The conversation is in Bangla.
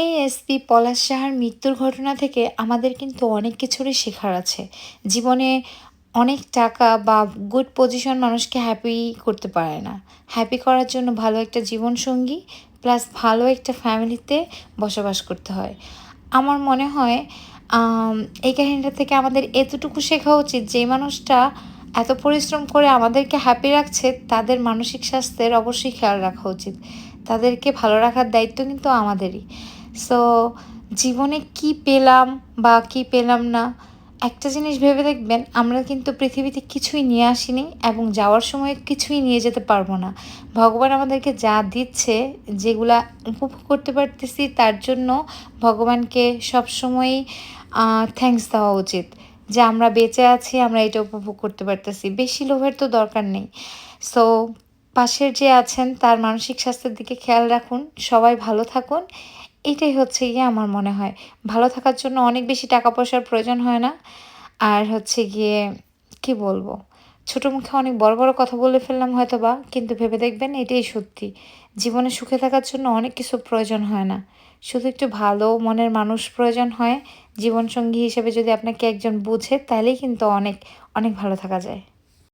এএসপি পলাশ সাহার মৃত্যুর ঘটনা থেকে আমাদের কিন্তু অনেক কিছুরই শেখার আছে। জীবনে অনেক টাকা বা গুড পজিশন মানুষকে হ্যাপি করতে পারে না। হ্যাপি করার জন্য ভালো একটা জীবনসঙ্গী প্লাস ভালো একটা ফ্যামিলিতে বসবাস করতে হয়। আমার মনে হয় এই কাহিনীটা থেকে আমাদের এতটুকু শেখা উচিত, যে মানুষটা এত পরিশ্রম করে আমাদেরকে হ্যাপি রাখছে তাদের মানসিক স্বাস্থ্যের অবশ্যই খেয়াল রাখা উচিত। তাদেরকে ভালো রাখার দায়িত্ব কিন্তু আমাদেরই। সো জীবনে কি পেলাম বা কি পেলাম না, একটা জিনিস ভেবে দেখবেন, আমরা কিন্তু পৃথিবীতে কিছুই নিয়ে আসিনি এবং যাওয়ার সময় কিছুই নিয়ে যেতে পারবো না। ভগবান আমাদেরকে যা দিচ্ছে, যেগুলা উপভোগ করতে পারতেছি, তার জন্য ভগবানকে সবসময়ই থ্যাঙ্কস দেওয়া উচিত যে আমরা বেঁচে আছি, আমরা এটা উপভোগ করতে পারতেছি। বেশি লোভের তো দরকার নেই। সো পাশের যে আছেন তার মানসিক স্বাস্থ্যের দিকে খেয়াল রাখুন, সবাই ভালো থাকুন। এটাই হচ্ছে গিয়ে আমার মনে হয়। ভালো থাকার জন্য অনেক বেশি টাকা পয়সার প্রয়োজন হয় না। আর হচ্ছে গিয়ে কি বলবো? ছোট মুখে অনেক বড়, বড় কথা বলে ফেললাম হয়তোবা। কিন্তু ভেবে দেখবেন এটাই সত্যি। জীবনে সুখে থাকার জন্য অনেক কিছু প্রয়োজন হয় না। শুধু একটু ভালো মনের মানুষ প্রয়োজন হয়। জীবনসঙ্গী হিসেবে যদি আপনাকে একজন বুঝে, তাইলেই কিন্তু অনেক, অনেক ভালো থাকা যায়।